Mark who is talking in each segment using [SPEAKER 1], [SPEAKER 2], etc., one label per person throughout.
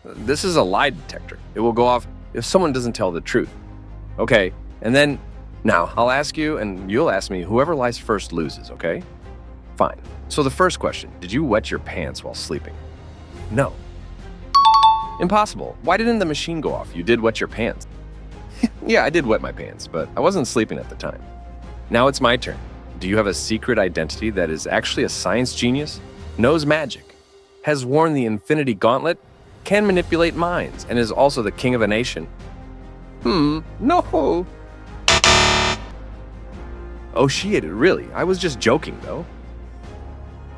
[SPEAKER 1] This is a lie detector. It will go off if someone doesn't tell the truth. Okay, and then, now I'll ask you and you'll ask me, whoever lies first loses, okay? Fine. So the first question, did you wet your pants while sleeping? No. Impossible. Why didn't the machine go off? You did wet your pants. Yeah, I did wet my pants, but I wasn't sleeping at the time. Now it's my turn. Do you have a secret identity that is actually a science genius, knows magic, has worn the Infinity Gauntlet, can manipulate minds, and is also the king of a nation? No. Oh shit, really? I was just joking, though.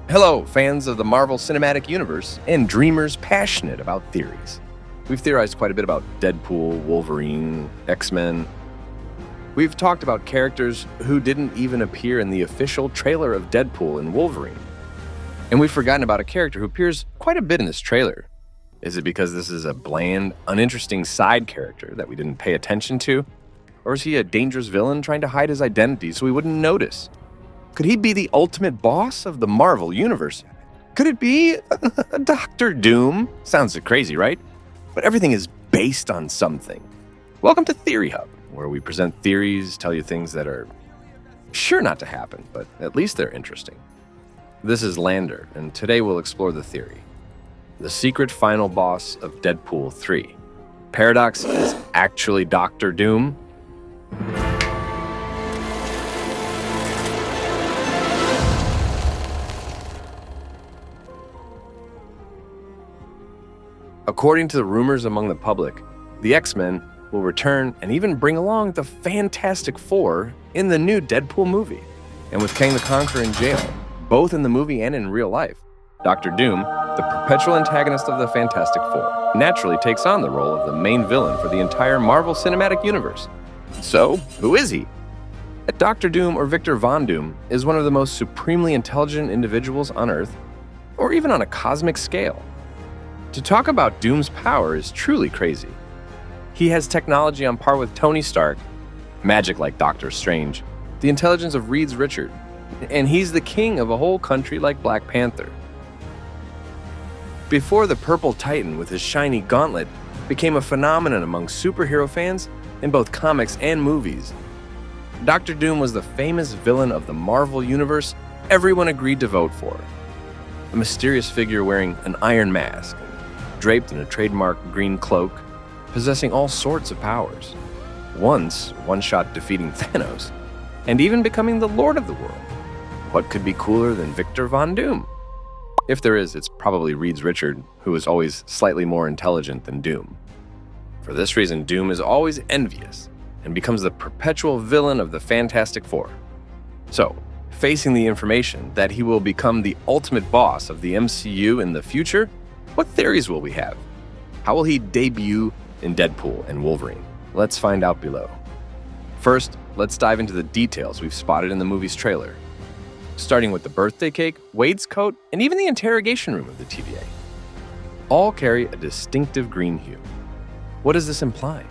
[SPEAKER 1] Hello, fans of the Marvel Cinematic Universe and dreamers passionate about theories. We've theorized quite a bit about Deadpool, Wolverine, X-Men. We've talked about characters who didn't even appear in the official trailer of Deadpool and Wolverine. And we've forgotten about a character who appears quite a bit in this trailer. Is it because this is a bland, uninteresting side character that we didn't pay attention to? Or is he a dangerous villain trying to hide his identity so we wouldn't notice? Could he be the ultimate boss of the Marvel Universe? Could it be Dr. Doom? Sounds crazy, right? But everything is based on something. Welcome to TheoryHub, where we present theories, tell you things that are sure not to happen, but at least they're interesting. This is Lander, and today we'll explore the theory. The secret final boss of Deadpool 3. Paradox is actually Dr. Doom? According to the rumors among the public, the X-Men will return and even bring along the Fantastic Four in the new Deadpool movie. And with Kang the Conqueror in jail, both in the movie and in real life, Dr. Doom, the perpetual antagonist of the Fantastic Four, naturally takes on the role of the main villain for the entire Marvel Cinematic Universe. So, who is he? Dr. Doom, or Victor Von Doom, is one of the most supremely intelligent individuals on Earth, or even on a cosmic scale. To talk about Doom's power is truly crazy. He has technology on par with Tony Stark, magic like Doctor Strange, the intelligence of Reed Richards, and he's the king of a whole country like Black Panther. Before the Purple Titan with his shiny gauntlet became a phenomenon among superhero fans in both comics and movies, Dr. Doom was the famous villain of the Marvel Universe everyone agreed to vote for. A mysterious figure wearing an iron mask, draped in a trademark green cloak, possessing all sorts of powers, once one-shot defeating Thanos, and even becoming the Lord of the World. What could be cooler than Victor Von Doom? If there is, it's probably Reed Richards, who is always slightly more intelligent than Doom. For this reason, Doom is always envious and becomes the perpetual villain of the Fantastic Four. So, facing the information that he will become the ultimate boss of the MCU in the future, what theories will we have? How will he debut in Deadpool and Wolverine? Let's find out below. First, let's dive into the details we've spotted in the movie's trailer. Starting with the birthday cake, Wade's coat, and even the interrogation room of the TVA. All carry a distinctive green hue. What does this imply?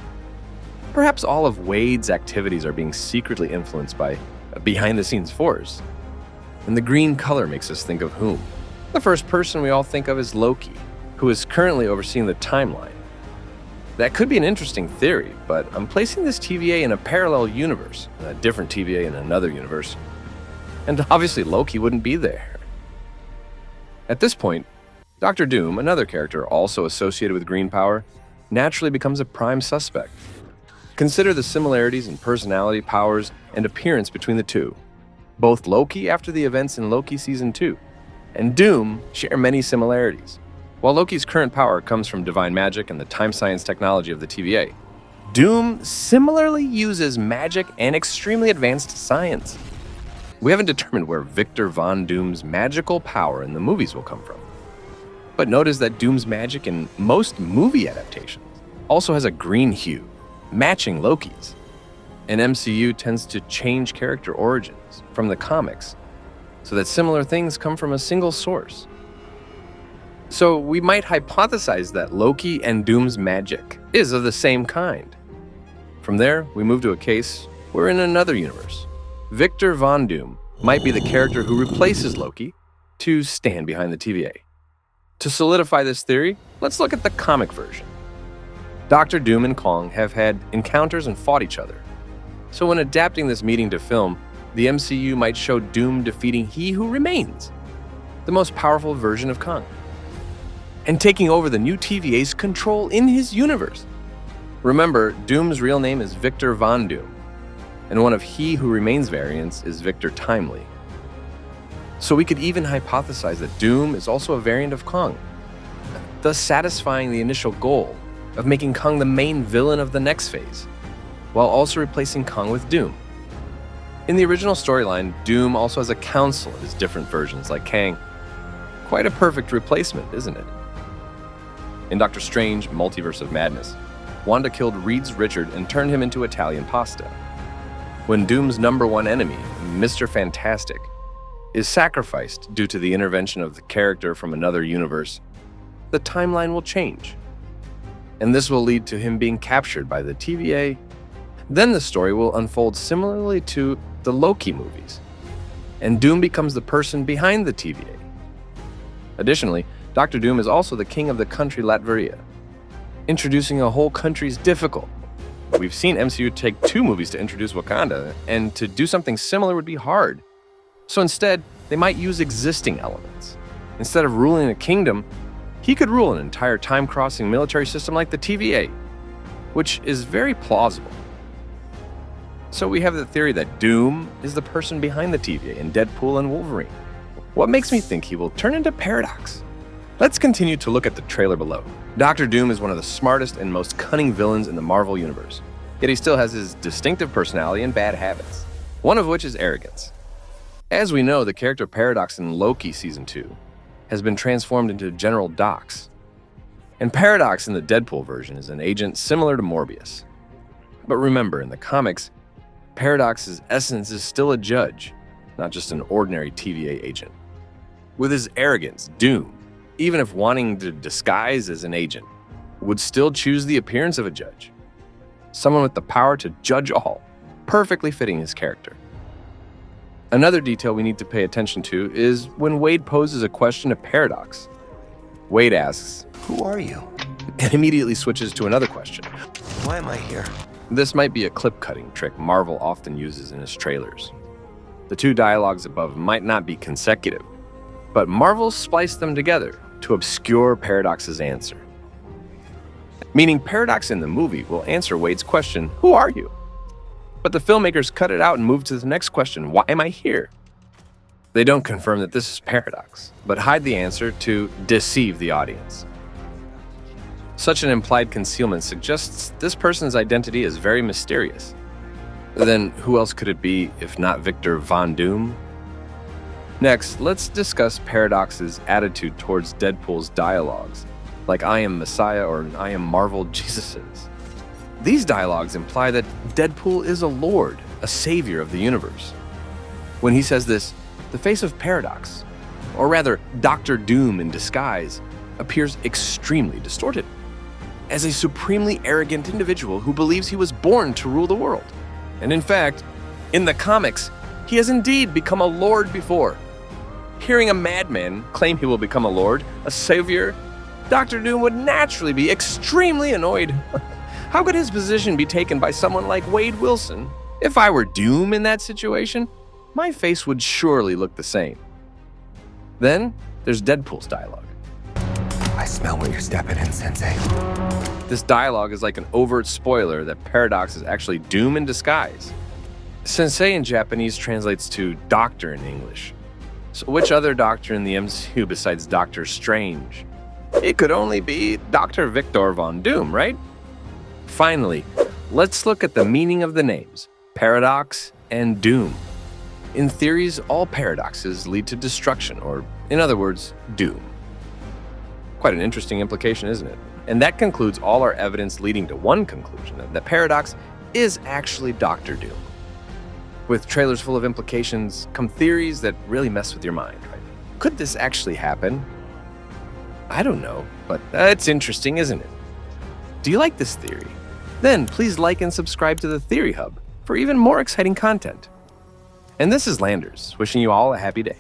[SPEAKER 1] Perhaps all of Wade's activities are being secretly influenced by a behind-the-scenes force. And the green color makes us think of whom? The first person we all think of is Loki, who is currently overseeing the timeline. That could be an interesting theory, but I'm placing this TVA in a parallel universe, a different TVA in another universe. And obviously Loki wouldn't be there. At this point, Dr. Doom, another character also associated with green power, naturally becomes a prime suspect. Consider the similarities in personality, powers, and appearance between the two. Both Loki, after the events in Loki Season 2, and Doom share many similarities. While Loki's current power comes from divine magic and the time science technology of the TVA, Doom similarly uses magic and extremely advanced science. We haven't determined where Victor Von Doom's magical power in the movies will come from. But notice that Doom's magic in most movie adaptations also has a green hue, matching Loki's. And MCU tends to change character origins from the comics so that similar things come from a single source. So we might hypothesize that Loki and Doom's magic is of the same kind. From there, we move to a case where in another universe, Victor Von Doom might be the character who replaces Loki to stand behind the TVA. To solidify this theory, let's look at the comic version. Dr. Doom and Kong have had encounters and fought each other. So when adapting this meeting to film, the MCU might show Doom defeating He Who Remains, the most powerful version of Kong, and taking over the new TVA's control in his universe. Remember, Doom's real name is Victor Von Doom, and one of He Who Remains variants is Victor Timely. So we could even hypothesize that Doom is also a variant of Kong, thus satisfying the initial goal of making Kong the main villain of the next phase, while also replacing Kong with Doom. In the original storyline, Doom also has a council of his different versions, like Kang. Quite a perfect replacement, isn't it? In Doctor Strange, Multiverse of Madness, Wanda killed Reed's Richard and turned him into Italian pasta. When Doom's #1 enemy, Mr. Fantastic, is sacrificed due to the intervention of the character from another universe, the timeline will change. And this will lead to him being captured by the TVA. Then the story will unfold similarly to the Loki movies, and Doom becomes the person behind the TVA. Additionally, Dr. Doom is also the king of the country Latveria. Introducing a whole country is difficult. We've seen MCU take 2 movies to introduce Wakanda, and to do something similar would be hard. So instead, they might use existing elements. Instead of ruling a kingdom, he could rule an entire time-crossing military system like the TVA, which is very plausible. So we have the theory that Doom is the person behind the TVA in Deadpool and Wolverine. What makes me think he will turn into Paradox? Let's continue to look at the trailer below. Dr. Doom is one of the smartest and most cunning villains in the Marvel Universe, yet he still has his distinctive personality and bad habits, one of which is arrogance. As we know, the character Paradox in Loki Season 2 has been transformed into General Dox, and Paradox in the Deadpool version is an agent similar to Morbius. But remember, in the comics, Paradox's essence is still a judge, not just an ordinary TVA agent. With his arrogance, Doom, even if wanting to disguise as an agent, would still choose the appearance of a judge. Someone with the power to judge all, perfectly fitting his character. Another detail we need to pay attention to is when Wade poses a question to Paradox. Wade asks,
[SPEAKER 2] "Who are you?
[SPEAKER 1] And immediately switches to another question.
[SPEAKER 2] Why am I here?"
[SPEAKER 1] This might be a clip-cutting trick Marvel often uses in its trailers. The 2 dialogues above might not be consecutive, but Marvel spliced them together to obscure Paradox's answer. Meaning Paradox in the movie will answer Wade's question, "Who are you?" But the filmmakers cut it out and moved to the next question, "Why am I here?" They don't confirm that this is Paradox, but hide the answer to deceive the audience. Such an implied concealment suggests this person's identity is very mysterious. Then who else could it be if not Victor Von Doom? Next, let's discuss Paradox's attitude towards Deadpool's dialogues, like "I am Messiah" or "I am Marvel Jesuses." These dialogues imply that Deadpool is a lord, a savior of the universe. When he says this, the face of Paradox, or rather Dr. Doom in disguise, appears extremely distorted, as a supremely arrogant individual who believes he was born to rule the world. And in fact, in the comics, he has indeed become a lord before. Hearing a madman claim he will become a lord, a savior, Dr. Doom would naturally be extremely annoyed. How could his position be taken by someone like Wade Wilson? If I were Doom in that situation, my face would surely look the same. Then there's Deadpool's dialogue.
[SPEAKER 2] "I smell what you're stepping in, Sensei."
[SPEAKER 1] This dialogue is like an overt spoiler that Paradox is actually Doom in disguise. Sensei in Japanese translates to doctor in English. So which other doctor in the MCU besides Doctor Strange? It could only be Dr. Victor Von Doom, right? Finally, let's look at the meaning of the names, Paradox and Doom. In theories, all paradoxes lead to destruction, or in other words, doom. Quite an interesting implication, isn't it? And that concludes all our evidence leading to one conclusion, that Paradox is actually Dr. Doom. With trailers full of implications come theories that really mess with your mind, right? Could this actually happen? I don't know, but it's interesting, isn't it? Do you like this theory? Then please like and subscribe to the TheoryHub for even more exciting content. And this is Landers, wishing you all a happy day.